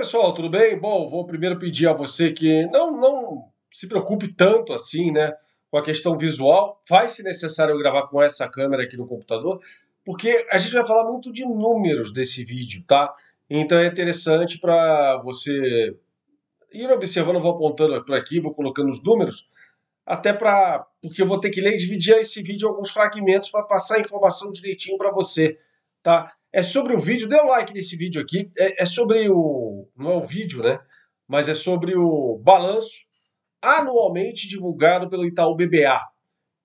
Pessoal, tudo bem? Bom, vou primeiro pedir a você que não se preocupe tanto assim, né, com a questão visual. Faz, se necessário, eu gravar com essa câmera aqui no computador, porque a gente vai falar muito de números desse vídeo, tá? Então é interessante para você ir observando, eu vou apontando por aqui, vou colocando os números, até porque eu vou ter que ler e dividir esse vídeo em alguns fragmentos para passar a informação direitinho para você, tá? É sobre o vídeo, dê um like nesse vídeo aqui, é sobre o, não é o vídeo, né? Mas é sobre o balanço anualmente divulgado pelo Itaú BBA,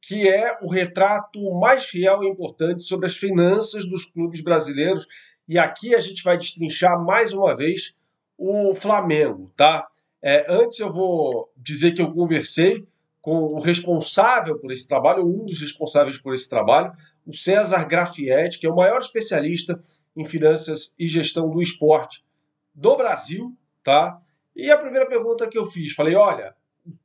que é o retrato mais fiel e importante sobre as finanças dos clubes brasileiros. E aqui a gente vai destrinchar mais uma vez o Flamengo, tá? Antes eu vou dizer que eu conversei com o responsável por esse trabalho, um dos responsáveis por esse trabalho, o César Grafietti, que é o maior especialista em finanças e gestão do esporte do Brasil, tá? E a primeira pergunta que eu fiz, falei, olha,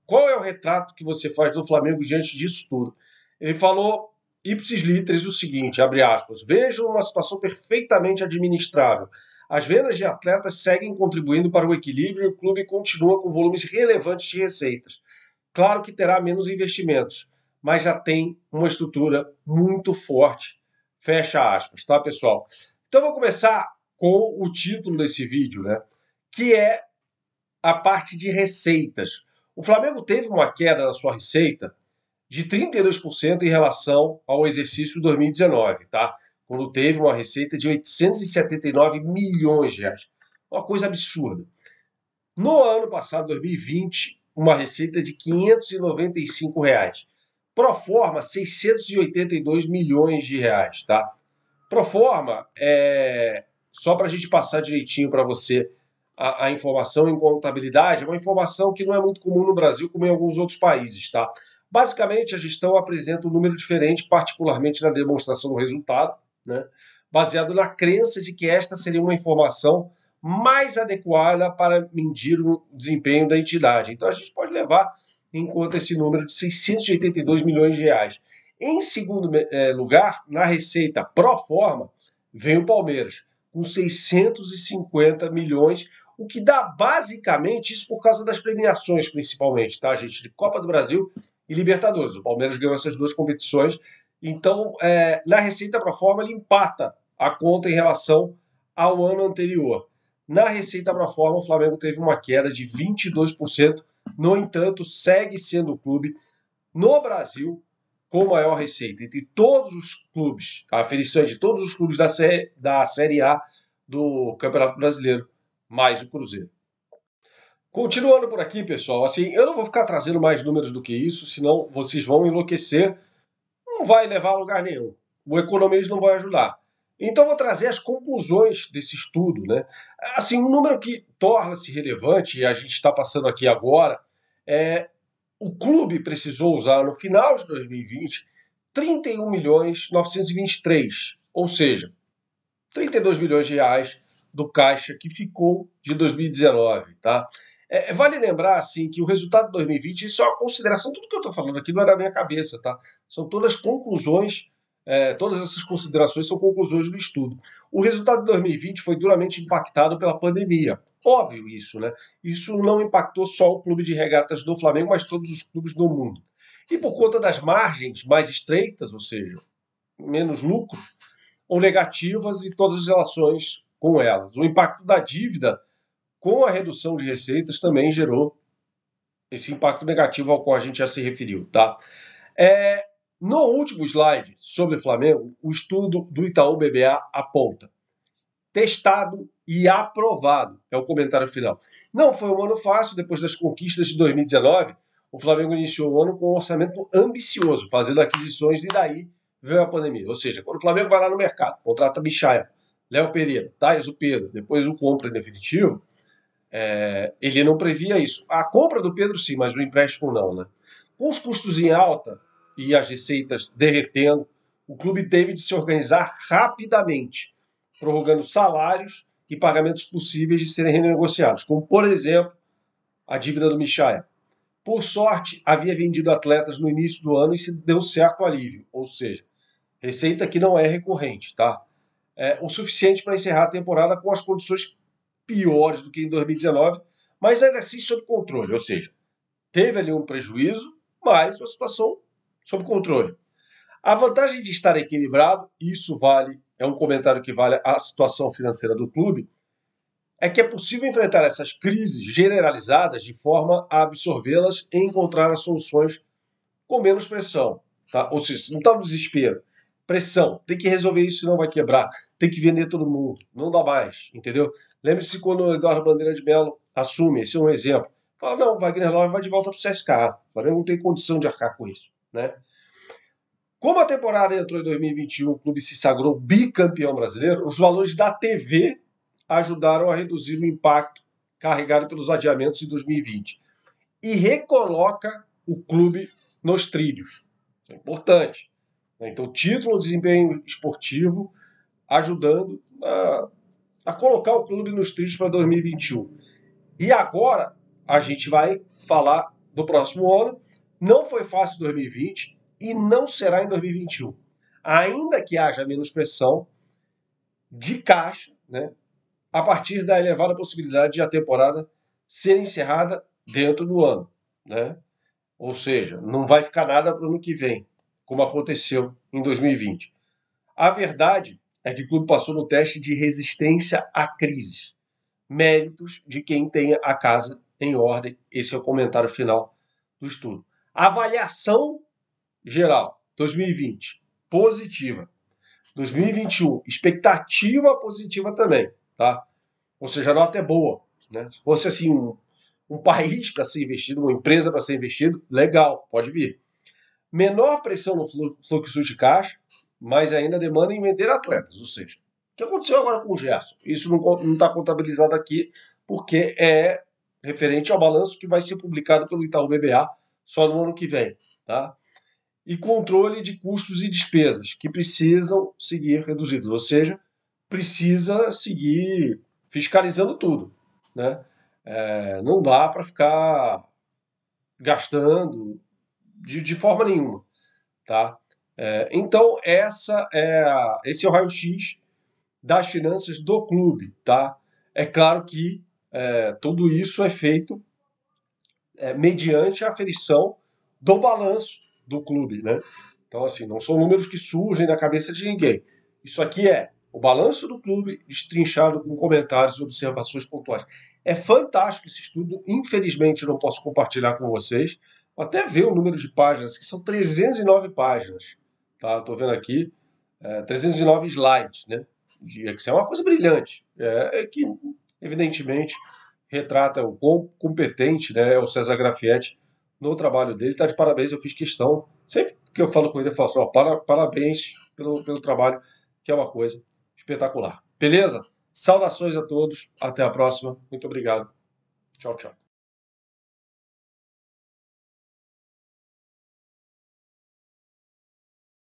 qual é o retrato que você faz do Flamengo diante disso tudo? Ele falou, ipsis literis, o seguinte, abre aspas, vejo uma situação perfeitamente administrável. As vendas de atletas seguem contribuindo para o equilíbrio e o clube continua com volumes relevantes de receitas. Claro que terá menos investimentos, mas já tem uma estrutura muito forte. Fecha aspas, tá, pessoal? Então, vou começar com o título desse vídeo, né? Que é a parte de receitas. O Flamengo teve uma queda na sua receita de 32% em relação ao exercício 2019, tá? Quando teve uma receita de 879 milhões de reais. Uma coisa absurda. No ano passado, 2020, uma receita de 595 reais. Pro forma, 682 milhões de reais, tá? Pro forma, só para a gente passar direitinho para você a informação em contabilidade, é uma informação que não é muito comum no Brasil, como em alguns outros países, tá? Basicamente, a gestão apresenta um número diferente, particularmente na demonstração do resultado, né? Baseado na crença de que esta seria uma informação mais adequada para medir o desempenho da entidade. Então, a gente pode levar em conta esse número de 682 milhões de reais. Em segundo lugar, na receita pro forma, vem o Palmeiras, com 650 milhões, o que dá basicamente isso por causa das premiações, principalmente, tá, gente? De Copa do Brasil e Libertadores. O Palmeiras ganhou essas duas competições. Então, na receita pro forma, ele empata a conta em relação ao ano anterior. Na receita pro forma, o Flamengo teve uma queda de 22%. No entanto, segue sendo o clube no Brasil com maior receita. Entre todos os clubes, a aferição de todos os clubes da Série A do Campeonato Brasileiro, mais o Cruzeiro. Continuando por aqui, pessoal, assim, eu não vou ficar trazendo mais números do que isso, senão vocês vão enlouquecer. Não vai levar a lugar nenhum. O economês não vai ajudar. Então, vou trazer as conclusões desse estudo, né? Assim, um número que torna-se relevante, e a gente está passando aqui agora, o clube precisou usar, no final de 2020, 31 milhões 923, ou seja, 32 milhões de reais do caixa que ficou de 2019, tá? Vale lembrar, assim, que o resultado de 2020, isso é uma consideração, tudo que eu estou falando aqui não é da minha cabeça, tá? São todas conclusões, todas essas considerações são conclusões do estudo. O resultado de 2020 foi duramente impactado pela pandemia. Óbvio isso, né? Isso não impactou só o clube de regatas do Flamengo, mas todos os clubes do mundo. E por conta das margens mais estreitas, ou seja, menos lucro, ou negativas e todas as relações com elas. O impacto da dívida com a redução de receitas também gerou esse impacto negativo ao qual a gente já se referiu, tá? No último slide sobre o Flamengo, o estudo do Itaú BBA aponta: testado e aprovado, é o comentário final. Não foi um ano fácil. Depois das conquistas de 2019, o Flamengo iniciou o ano com um orçamento ambicioso, fazendo aquisições, e daí veio a pandemia. Ou seja, quando o Flamengo vai lá no mercado, contrata Michael, Léo Pereira, Thais o Pedro, depois o compra em definitivo, ele não previa isso. A compra do Pedro sim, mas o empréstimo não, né? Com os custos em alta e as receitas derretendo, o clube teve de se organizar rapidamente, prorrogando salários e pagamentos possíveis de serem renegociados, como, por exemplo, a dívida do Michael. Por sorte, havia vendido atletas no início do ano e se deu certo alívio, ou seja, receita que não é recorrente, tá? O suficiente para encerrar a temporada com as condições piores do que em 2019, mas ainda assim sob controle, ou seja, teve ali um prejuízo, mas uma situação sob controle. A vantagem de estar equilibrado, isso vale, é um comentário que vale a situação financeira do clube, é que é possível enfrentar essas crises generalizadas de forma a absorvê-las e encontrar as soluções com menos pressão. Tá? Ou seja, não está no desespero. Pressão, tem que resolver isso, senão vai quebrar. Tem que vender todo mundo. Não dá mais, entendeu? Lembre-se quando o Eduardo Bandeira de Mello assume, esse é um exemplo. Fala, não, Wagner Love vai de volta para o CSKA. O Flamengo não tem condição de arcar com isso. Né? Como a temporada entrou em 2021, o clube se sagrou bicampeão brasileiro, os valores da TV ajudaram a reduzir o impacto carregado pelos adiamentos em 2020 e recoloca o clube nos trilhos. Isso é importante. Então, título, desempenho esportivo, ajudando a colocar o clube nos trilhos para 2021. E agora a gente vai falar do próximo ano. Não foi fácil em 2020 e não será em 2021. Ainda que haja menos pressão de caixa, né, a partir da elevada possibilidade de a temporada ser encerrada dentro do ano. Né? Ou seja, não vai ficar nada para o ano que vem, como aconteceu em 2020. A verdade é que o clube passou no teste de resistência a crises. Méritos de quem tem a casa em ordem. Esse é o comentário final do estudo. Avaliação geral, 2020, positiva. 2021, expectativa positiva também, tá? Ou seja, a nota é boa, né? Se fosse assim um país para ser investido, uma empresa para ser investido, legal, pode vir. Menor pressão no fluxo de caixa, mas ainda demanda em vender atletas, ou seja, o que aconteceu agora com o Gerson? Isso não está contabilizado aqui, porque é referente ao balanço que vai ser publicado pelo Itaú BBA só no ano que vem, tá? E controle de custos e despesas, que precisam seguir reduzidos, ou seja, precisa seguir fiscalizando tudo, né? Não dá para ficar gastando de forma nenhuma, tá? Então, esse é o raio-x das finanças do clube, tá? É claro que tudo isso é feito mediante a aferição do balanço do clube, né? Então, assim, não são números que surgem na cabeça de ninguém. Isso aqui é o balanço do clube destrinchado com comentários e observações pontuais. É fantástico esse estudo. Infelizmente, não posso compartilhar com vocês. Vou até ver o número de páginas, que são 309 páginas. Tá? Estou vendo aqui, 309 slides, né? De Excel. É uma coisa brilhante. Que, evidentemente, retrata o quão competente, né, é o César Grafietti no trabalho dele. Está de parabéns, eu fiz questão. Sempre que eu falo com ele, eu falo assim, parabéns pelo trabalho, que é uma coisa espetacular. Beleza? Saudações a todos, até a próxima. Muito obrigado. Tchau, tchau.